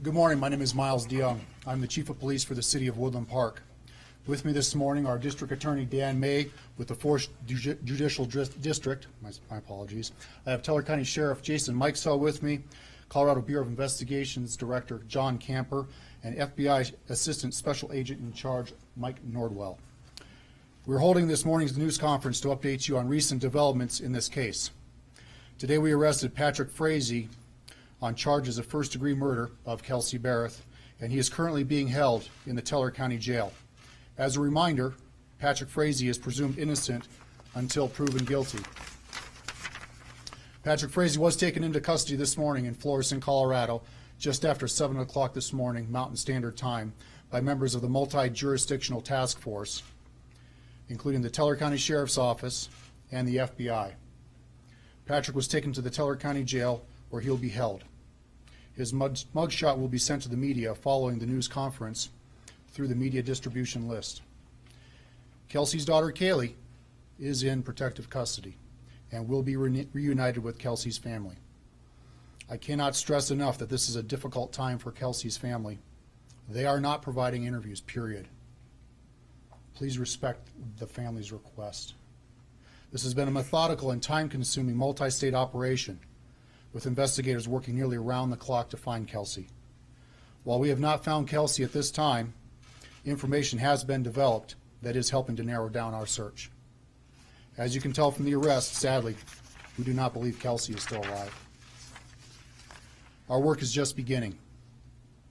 Good morning. My name is Miles DeYoung. I'm the Chief of Police for the City of Woodland Park. With me this morning are District Attorney Dan May with the 4th Judicial District. My apologies. I have Teller County Sheriff Jason Mikesell with me, Colorado Bureau of Investigations Director John Camper, and FBI Assistant Special Agent in Charge Mike Nordwell. We're holding this morning's news conference to update you on recent developments in this case. Today we arrested Patrick Frazee on charges of first-degree murder of Kelsey Berreth, and he is currently being held in the Teller County Jail. As a reminder, Patrick Frazee is presumed innocent until proven guilty. Patrick Frazee was taken into custody this morning in Florissant, Colorado, just after 7 o'clock this morning, Mountain Standard Time, by members of the multi-jurisdictional task force, including the Teller County Sheriff's Office and the FBI. Patrick was taken to the Teller County Jail, where he'll be held. His mugshot will be sent to the media following the news conference through the media distribution list. Kelsey's daughter, Kaylee, is in protective custody and will be reunited with Kelsey's family. I cannot stress enough that this is a difficult time for Kelsey's family. They are not providing interviews, period. Please respect the family's request. This has been a methodical and time-consuming multi-state operation, with investigators working nearly around the clock to find Kelsey. While we have not found Kelsey at this time, information has been developed that is helping to narrow down our search. As you can tell from the arrest, sadly, we do not believe Kelsey is still alive. Our work is just beginning.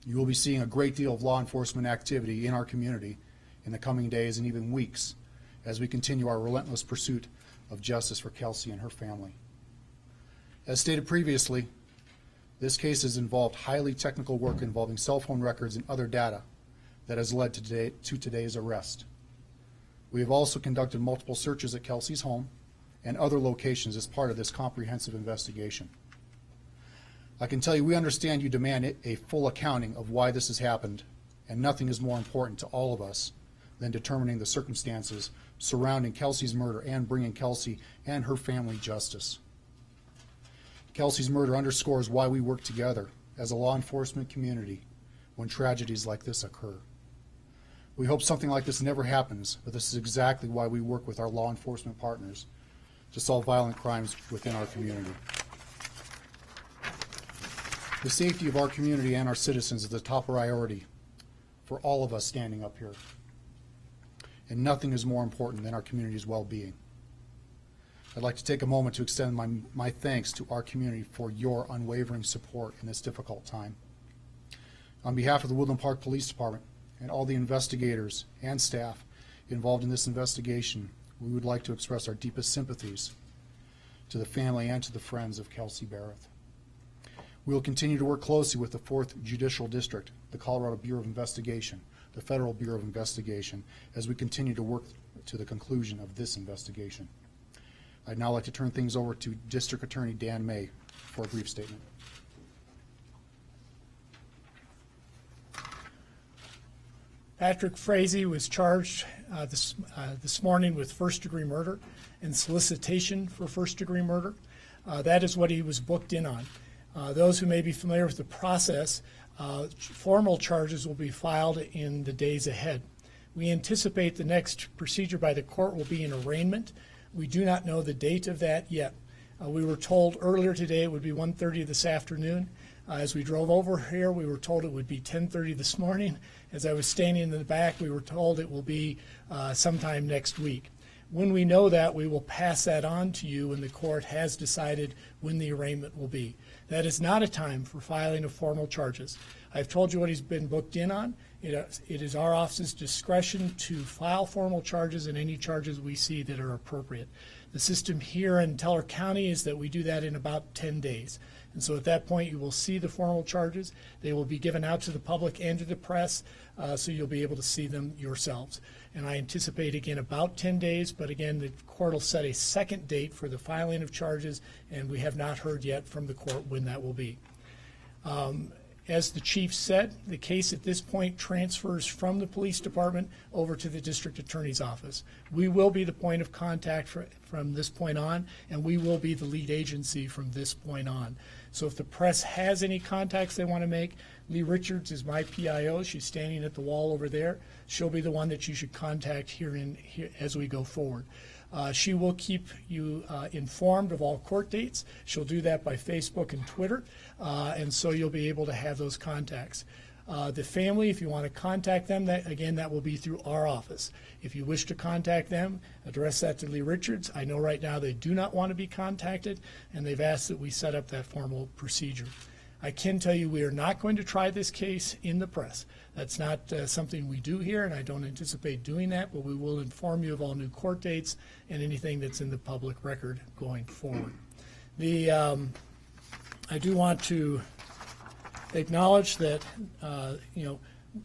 You will be seeing a great deal of law enforcement activity in our community in the coming days and even weeks as we continue our relentless pursuit of justice for Kelsey and her family. As stated previously, this case has involved highly technical work involving cell phone records and other data that has led to today's arrest. We have also conducted multiple searches at Kelsey's home and other locations as part of this comprehensive investigation. I can tell you we understand you demand a full accounting of why this has happened, and nothing is more important to all of us than determining the circumstances surrounding Kelsey's murder and bringing Kelsey and her family justice. Kelsey's murder underscores why we work together as a law enforcement community when tragedies like this occur. We hope something like this never happens, but this is exactly why we work with our law enforcement partners to solve violent crimes within our community. The safety of our community and our citizens is the top priority for all of us standing up here. And nothing is more important than our community's well-being. I'd like to take a moment to extend my thanks to our community for your unwavering support in this difficult time. On behalf of the Woodland Park Police Department and all the investigators and staff involved in this investigation, we would like to express our deepest sympathies to the family and to the friends of Kelsey Berreth. We will continue to work closely with the 4th Judicial District, the Colorado Bureau of Investigation, the Federal Bureau of Investigation, as we continue to work to the conclusion of this investigation. I'd now like to turn things over to District Attorney Dan May for a brief statement. Patrick Frazee was charged this morning with first-degree murder and solicitation for first-degree murder. That is what he was booked in on. Those who may be familiar with the process, formal charges will be filed in the days ahead. We anticipate the next procedure by the court will be an arraignment. We do not know the date of that yet. We were told earlier today it would be 1:30 this afternoon. As we drove over here, we were told it would be 10:30 this morning. As I was standing in the back, we were told it will be sometime next week. When we know that, we will pass that on to you when the court has decided when the arraignment will be. That is not a time for filing of formal charges. I've told you what he's been booked in on. It is our office's discretion to file formal charges and any charges we see that are appropriate. The system here in Teller County is that we do that in about 10 days. And so at that point, you will see the formal charges. They will be given out to the public and to the press, so you'll be able to see them yourselves. And I anticipate, again, about 10 days, but again, the court will set a second date for the filing of charges, and we have not heard yet from the court when that will be. As the chief said, the case at this point transfers from the police department over to the district attorney's office. We will be the point of contact from this point on, and we will be the lead agency from this point on. So if the press has any contacts they want to make, Lee Richards is my PIO. She's standing at the wall over there. She'll be the one that you should contact here as we go forward. She will keep you informed of all court dates. She'll do that by Facebook and Twitter, and so you'll be able to have those contacts. The family, if you want to contact them, that will be through our office. If you wish to contact them, address that to Lee Richards. I know right now they do not want to be contacted, and they've asked that we set up that formal procedure. I can tell you we are not going to try this case in the press. That's not something we do here, and I don't anticipate doing that, but we will inform you of all new court dates and anything that's in the public record going forward. I do want to acknowledge that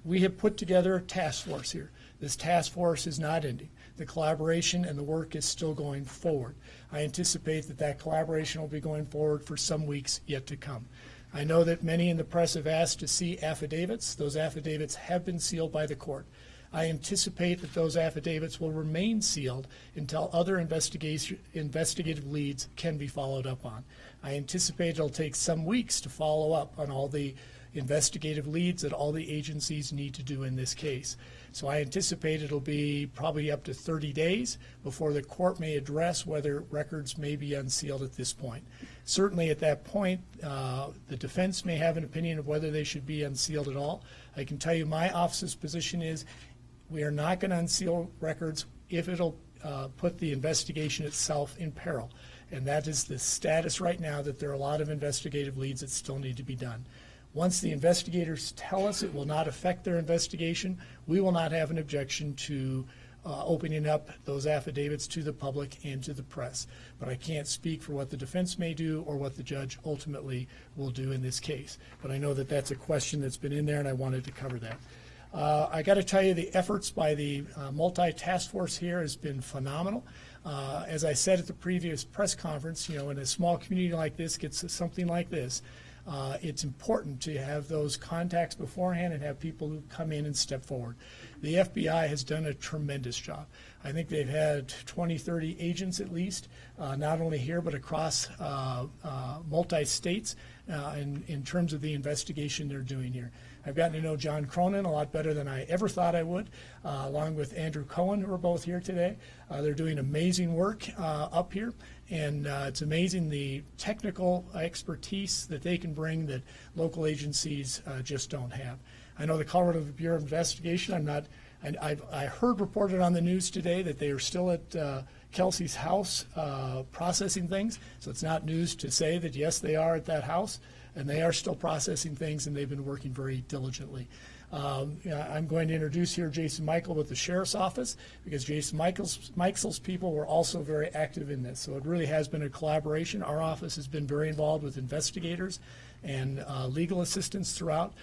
we have put together a task force here. This task force is not ending. The collaboration and the work is still going forward. I anticipate that collaboration will be going forward for some weeks yet to come. I know that many in the press have asked to see affidavits. Those affidavits have been sealed by the court. I anticipate that those affidavits will remain sealed until other investigative leads can be followed up on. I anticipate it'll take some weeks to follow up on all the investigative leads that all the agencies need to do in this case. So I anticipate it'll be probably up to 30 days before the court may address whether records may be unsealed at this point. Certainly at that point, the defense may have an opinion of whether they should be unsealed at all. I can tell you my office's position is we are not going to unseal records if it'll put the investigation itself in peril. And that is the status right now, that there are a lot of investigative leads that still need to be done. Once the investigators tell us it will not affect their investigation, we will not have an objection to opening up those affidavits to the public and to the press. But I can't speak for what the defense may do or what the judge ultimately will do in this case. But I know that that's a question that's been in there, and I wanted to cover that. I got to tell you, the efforts by the multi-task force here has been phenomenal. As I said at the previous press conference, in a small community like this gets something like this, it's important to have those contacts beforehand and have people who come in and step forward. The FBI has done a tremendous job. I think they've had 20, 30 agents at least, not only here but across multi-states in terms of the investigation they're doing here. I've gotten to know John Cronin a lot better than I ever thought I would, along with Andrew Cohen, who are both here today. They're doing amazing work up here, and it's amazing the technical expertise that they can bring that local agencies just don't have. I know the Colorado Bureau of Investigation, I heard reported on the news today that they are still at Kelsey's house processing things, so it's not news to say that yes, they are at that house, and they are still processing things, and they've been working very diligently. I'm going to introduce here Jason Michael with the Sheriff's Office, because Jason Michael's people were also very active in this. So it really has been a collaboration. Our office has been very involved with investigators and legal assistance throughout,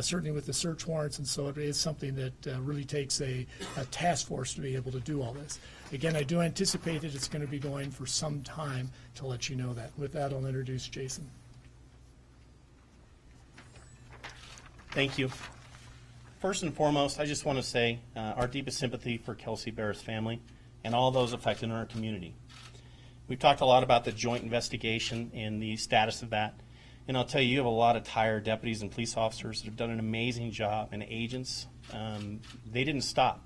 certainly with the search warrants, and so it is something that really takes a task force to be able to do all this. Again, I do anticipate that it's going to be going for some time to let you know that. With that, I'll introduce Jason. Thank you. First and foremost, I just want to say our deepest sympathy for Kelsey Berreth's family and all those affected in our community. We've talked a lot about the joint investigation and the status of that. And I'll tell you, you have a lot of tired deputies and police officers that have done an amazing job, and agents. They didn't stop.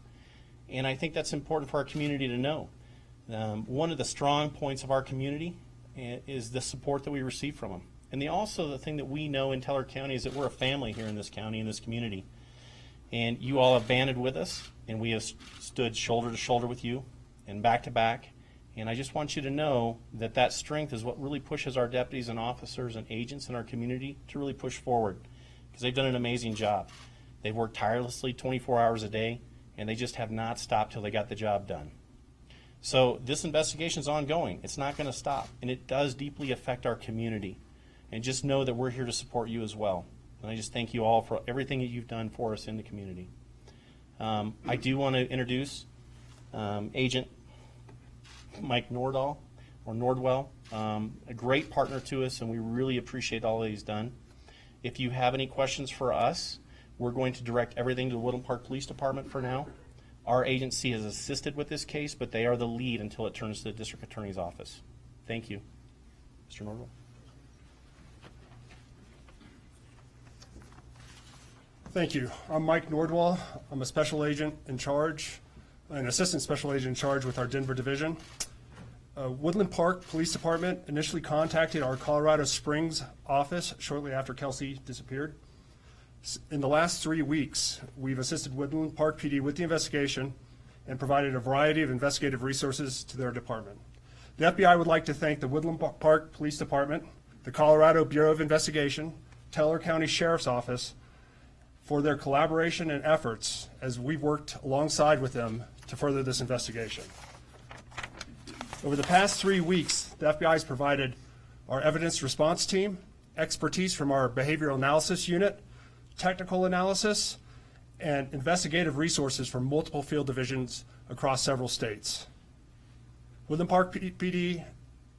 And I think that's important for our community to know. One of the strong points of our community is the support that we receive from them. And the thing that we know in Teller County is that we're a family here in this county, in this community. And you all have banded with us, and we have stood shoulder to shoulder with you and back to back. And I just want you to know that that strength is what really pushes our deputies and officers and agents in our community to really push forward, because they've done an amazing job. They've worked tirelessly 24 hours a day, and they just have not stopped till they got the job done. So this investigation is ongoing. It's not going to stop, and it does deeply affect our community. And just know that we're here to support you as well. And I just thank you all for everything that you've done for us in the community. I do want to introduce Agent Mike Nordwell, a great partner to us, and we really appreciate all that he's done. If you have any questions for us, we're going to direct everything to the Woodland Park Police Department for now. Our agency has assisted with this case, but they are the lead until it turns to the District Attorney's Office. Thank you. Mr. Norville? Thank you. I'm Mike Nordwall. I'm a special agent in charge, an assistant special agent in charge with our Denver division. Woodland Park Police Department initially contacted our Colorado Springs office shortly after Kelsey disappeared. In the last 3 weeks, we've assisted Woodland Park PD with the investigation and provided a variety of investigative resources to their department. The FBI would like to thank the Woodland Park Police Department, the Colorado Bureau of Investigation, Teller County Sheriff's Office for their collaboration and efforts as we've worked alongside with them to further this investigation. Over the past 3 weeks, the FBI has provided our evidence response team, expertise from our behavioral analysis unit, technical analysis, and investigative resources from multiple field divisions across several states. Woodland Park PD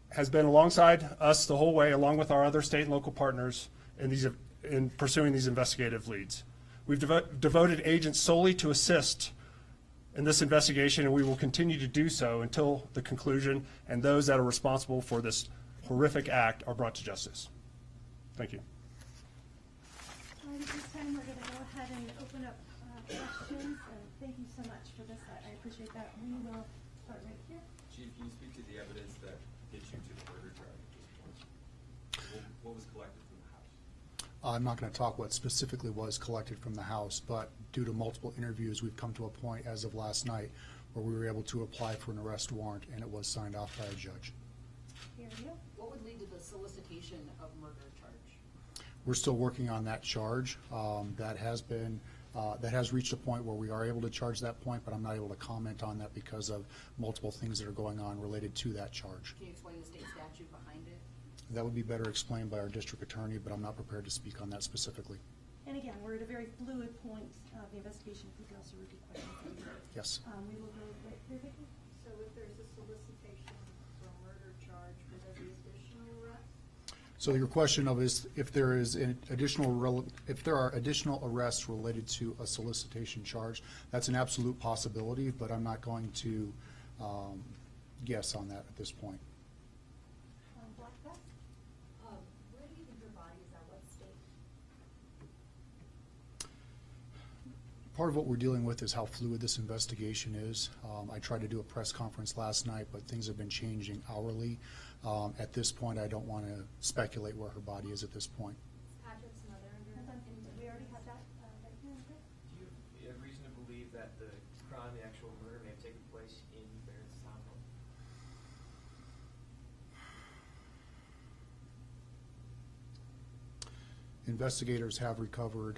has been alongside us the whole way, along with our other state and local partners in pursuing these investigative leads. We've devoted agents solely to assist in this investigation, and we will continue to do so until the conclusion and those that are responsible for this horrific act are brought to justice. Thank you. At this time, we're going to go ahead and open up questions. Thank you so much for this. I appreciate that. We will start right here. Chief, can you speak to the evidence that gets you to the murder charge at this point? What was collected from the house? I'm not going to talk what specifically was collected from the house, but due to multiple interviews, we've come to a point as of last night where we were able to apply for an arrest warrant, and it was signed off by a judge. Here we go. What would lead to the solicitation of murder charge? We're still working on that charge. That has reached a point where we are able to charge that point, but I'm not able to comment on that because of multiple things that are going on related to that charge. Can you explain the state statute behind it? That would be better explained by our district attorney, but I'm not prepared to speak on that specifically. And again, we're at a very fluid point of the investigation. If we could also repeat questions. Yes. We will go right here, Vicki. So if there's a solicitation for a murder charge, would there be additional arrests? So your question of is if there are additional arrests related to a solicitation charge, that's an absolute possibility, but I'm not going to guess on that at this point. Black Beth? Where do you think her body is at? What state? Part of what we're dealing with is how fluid this investigation is. I tried to do a press conference last night, but things have been changing hourly. At this point, I don't want to speculate where her body is at this point. Patrick's mother. We already had that right here. Do you have reason to believe that the crime, the actual murder, may have taken place in Berreth's household? Investigators have recovered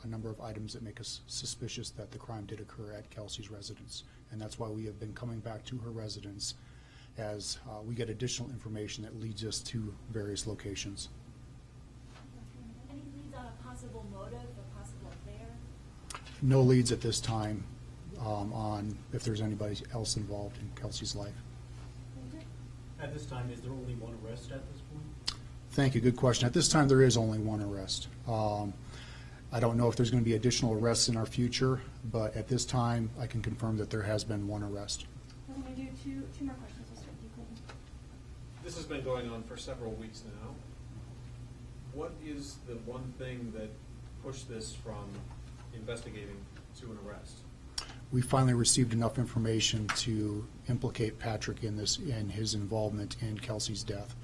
a number of items that make us suspicious that the crime did occur at Kelsey's residence. And that's why we have been coming back to her residence as we get additional information that leads us to various locations. Any leads on a possible motive, a possible affair? No leads at this time on if there's anybody else involved in Kelsey's life. At this time, is there only one arrest at this point? Thank you. Good question. At this time, there is only one arrest. I don't know if there's going to be additional arrests in our future, but at this time, I can confirm that there has been one arrest. We're going to do two more questions. We'll start with you, Clayton. This has been going on for several weeks now. What is the one thing that pushed this from investigating to an arrest? We finally received enough information to implicate Patrick in his involvement in Kelsey's death,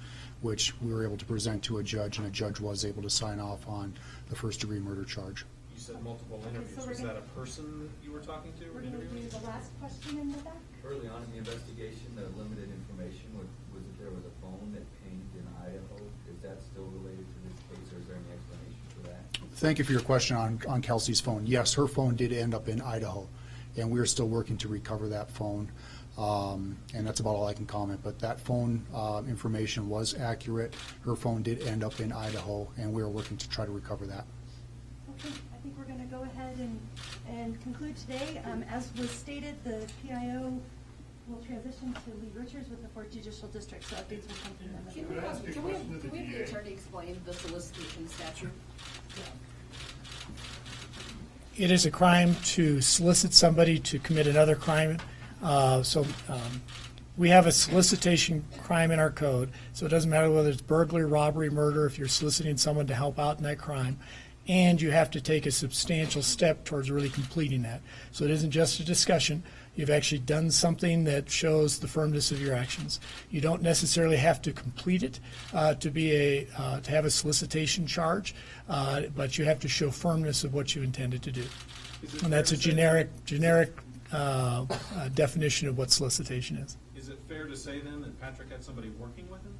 which we were able to present to a judge, and a judge was able to sign off on the first-degree murder charge. You said multiple interviews. so we're Was gonna- that a person that you were talking to We're or going to interviewing? do the last question in the back. Early on in the investigation, the limited information was that there was a phone that pinged in Idaho. Is that still related to this case, or is there any explanation for that? Thank you for your question on Kelsey's phone. Yes, her phone did end up in Idaho, and we are still working to recover that phone. And that's about all I can comment, but that phone information was accurate. Her phone did end up in Idaho, and we are working to try to recover that. Okay, I think we're going to go ahead and conclude today. As was stated, the PIO we'll transition to Lee Richards with the 4th Judicial District, so updates will come from them. Can we have the attorney explain the solicitation statute? It is a crime to solicit somebody to commit another crime. We have a solicitation crime in our code, so it doesn't matter whether it's burglary, robbery, murder, if you're soliciting someone to help out in that crime, and you have to take a substantial step towards really completing that. So it isn't just a discussion. You've actually done something that shows the firmness of your actions. You don't necessarily have to complete it to have a solicitation charge, but you have to show firmness of what you intended to do. And that's a generic definition of what solicitation is. Is it fair to say then that Patrick had somebody working with him?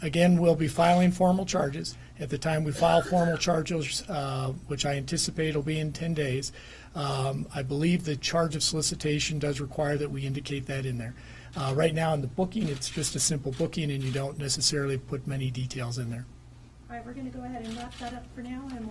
Again, we'll be filing formal charges. At the time we file formal charges, which I anticipate will be in 10 days, I believe the charge of solicitation does require that we indicate that in there. Right now in the booking, it's just a simple booking and you don't necessarily put many details in there. All right, we're going to go ahead and wrap that up for now, and we'll